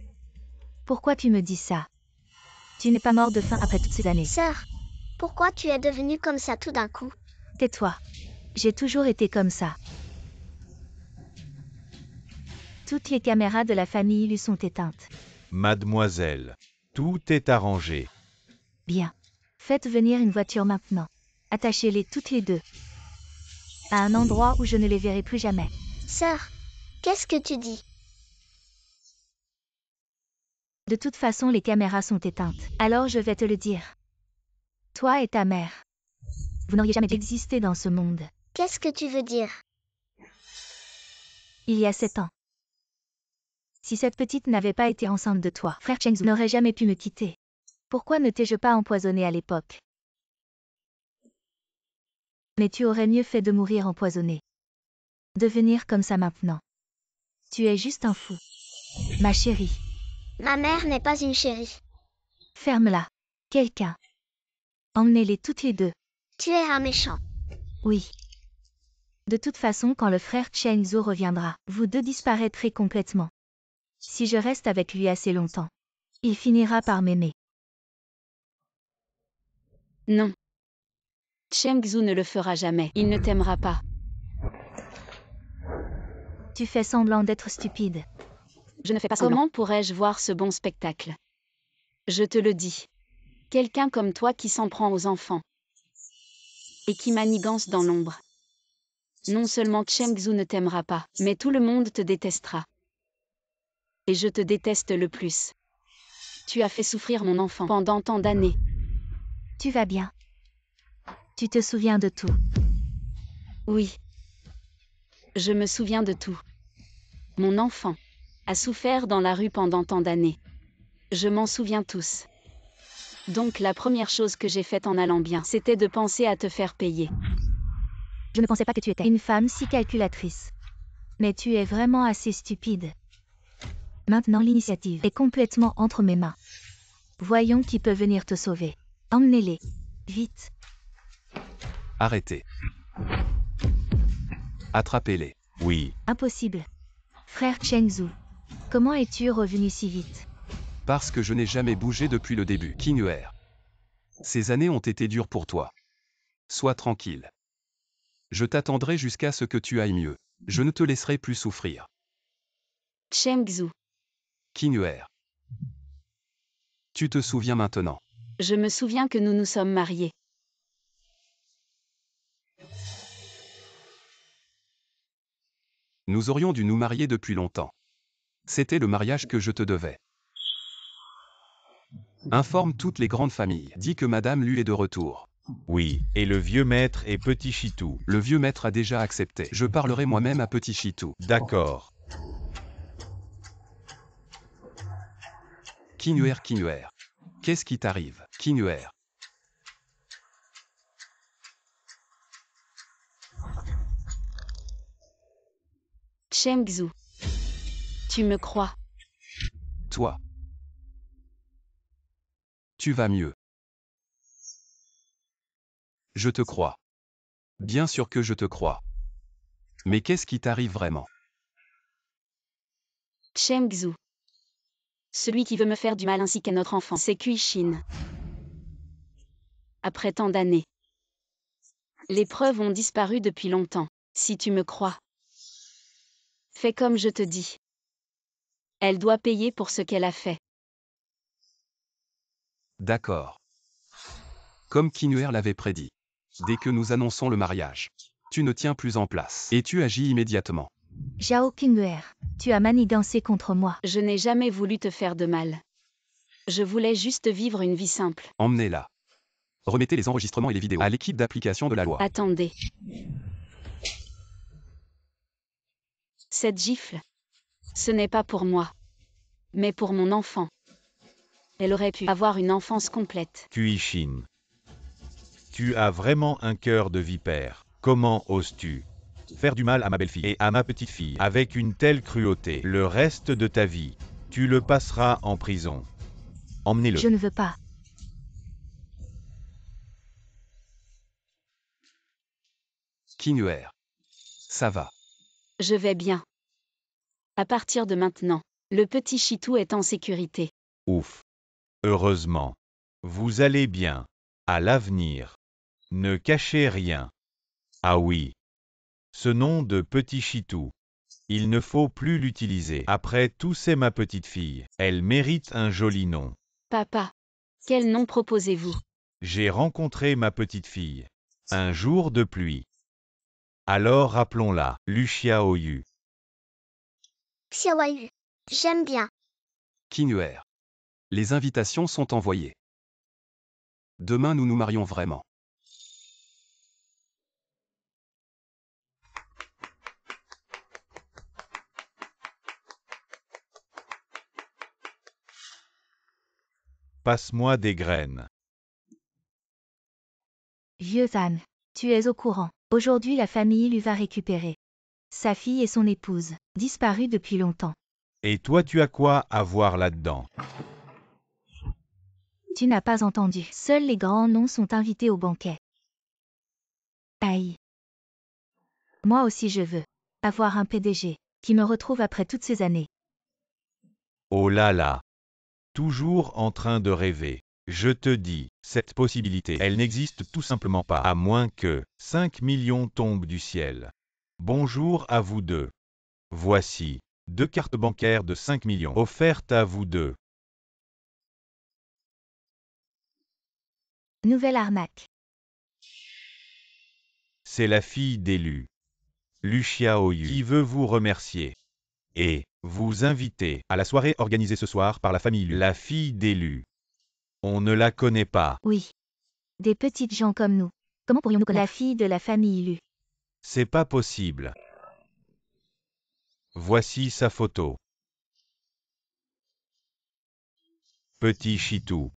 Pourquoi tu me dis ça? Tu n'es pas mort de faim après toutes ces années. Sœur, pourquoi tu es devenue comme ça tout d'un coup? Tais-toi. J'ai toujours été comme ça. Toutes les caméras de la famille lui sont éteintes. Mademoiselle, tout est arrangé. Bien. Faites venir une voiture maintenant. Attachez-les toutes les deux. À un endroit où je ne les verrai plus jamais. Sœur, qu'est-ce que tu dis? De toute façon, les caméras sont éteintes. Alors je vais te le dire. Toi et ta mère. Vous n'auriez jamais existé dans ce monde. Qu'est-ce que tu veux dire? Il y a 7 ans. Si cette petite n'avait pas été enceinte de toi, frère Chengzu n'aurait jamais pu me quitter. Pourquoi ne t'ai-je pas empoisonné à l'époque? Mais tu aurais mieux fait de mourir empoisonné. Devenir comme ça maintenant. Tu es juste un fou. Ma chérie. Ma mère n'est pas une chérie. Ferme-la. Quelqu'un. Emmenez-les toutes les deux. Tu es un méchant. Oui. De toute façon, quand le frère Chengzu reviendra, vous deux disparaîtrez complètement. Si je reste avec lui assez longtemps, il finira par m'aimer. Non. Chengzu ne le fera jamais. Il ne t'aimera pas. Tu fais semblant d'être stupide. Je ne fais pas semblant. Comment pourrais-je voir ce bon spectacle? Je te le dis. Quelqu'un comme toi qui s'en prend aux enfants. Et qui manigance dans l'ombre. Non seulement Chengzu ne t'aimera pas, mais tout le monde te détestera. Et je te déteste le plus. Tu as fait souffrir mon enfant pendant tant d'années. Tu vas bien. Tu te souviens de tout. Oui. Je me souviens de tout. Mon enfant a souffert dans la rue pendant tant d'années. Je m'en souviens tous. Donc la première chose que j'ai faite en allant bien, c'était de penser à te faire payer. Je ne pensais pas que tu étais une femme si calculatrice. Mais tu es vraiment assez stupide. Maintenant l'initiative est complètement entre mes mains. Voyons qui peut venir te sauver. Emmenez-les. Vite. Arrêtez. Attrapez-les. Oui. Impossible. Frère Chengzu, comment es-tu revenu si vite? Parce que je n'ai jamais bougé depuis le début. Qinghuer. Ces années ont été dures pour toi. Sois tranquille. Je t'attendrai jusqu'à ce que tu ailles mieux. Je ne te laisserai plus souffrir. Chengzu. Qinghuer. Tu te souviens maintenant. Je me souviens que nous nous sommes mariés. Nous aurions dû nous marier depuis longtemps. C'était le mariage que je te devais. Informe toutes les grandes familles. Dis que Madame Lu est de retour. Oui. Et le vieux maître et Petit Chitou. Le vieux maître a déjà accepté. Je parlerai moi-même à Petit Chitou. D'accord. Qinghuer, Qinghuer. Qu'est-ce qui t'arrive, Qinghuer? Chengzu. Tu me crois? Toi. Tu vas mieux. Je te crois. Bien sûr que je te crois. Mais qu'est-ce qui t'arrive vraiment? Chengzu. Celui qui veut me faire du mal ainsi qu'à notre enfant, c'est Kuishin. Après tant d'années. Les preuves ont disparu depuis longtemps, si tu me crois. Fais comme je te dis. Elle doit payer pour ce qu'elle a fait. D'accord. Comme Qinghuer l'avait prédit. Dès que nous annonçons le mariage, tu ne tiens plus en place. Et tu agis immédiatement. Zhao Qinghuer, tu as manigancé contre moi. Je n'ai jamais voulu te faire de mal. Je voulais juste vivre une vie simple. Emmenez-la. Remettez les enregistrements et les vidéos à l'équipe d'application de la loi. Attendez. Cette gifle, ce n'est pas pour moi, mais pour mon enfant. Elle aurait pu avoir une enfance complète. Kuishin. Tu as vraiment un cœur de vipère. Comment oses-tu faire du mal à ma belle-fille et à ma petite-fille avec une telle cruauté? Le reste de ta vie, tu le passeras en prison. Emmenez-le. Je ne veux pas. Qinghuer. Ça va. Je vais bien. À partir de maintenant, le petit Chitou est en sécurité. Ouf. Heureusement. Vous allez bien. À l'avenir. Ne cachez rien. Ah oui. Ce nom de Petit Chitou. Il ne faut plus l'utiliser. Après tout, c'est ma petite fille. Elle mérite un joli nom. Papa, quel nom proposez-vous? J'ai rencontré ma petite fille. Un jour de pluie. Alors rappelons-la, Lucia Oyu. Xiaoyu. J'aime bien. Qinghuer. Les invitations sont envoyées. Demain nous nous marions vraiment. Passe-moi des graines. Vieux Zan, tu es au courant. Aujourd'hui la famille lui va récupérer sa fille et son épouse, disparues depuis longtemps. Et toi tu as quoi à voir là-dedans? Tu n'as pas entendu. Seuls les grands noms sont invités au banquet. Aïe. Moi aussi je veux avoir un PDG qui me retrouve après toutes ces années. Oh là là. Toujours en train de rêver. Je te dis, cette possibilité, elle n'existe tout simplement pas, à moins que 5 millions tombent du ciel. Bonjour à vous deux. Voici 2 cartes bancaires de 5 millions offertes à vous deux. Nouvelle arnaque. C'est la fille d'Elu, Lucia Oyu, qui veut vous remercier et vous inviter à la soirée organisée ce soir par la famille Lu. La fille d'Elu. On ne la connaît pas. Oui. Des petites gens comme nous. Comment pourrions-nous connaître la fille de la famille Lu? C'est pas possible. Voici sa photo. Petit chitou.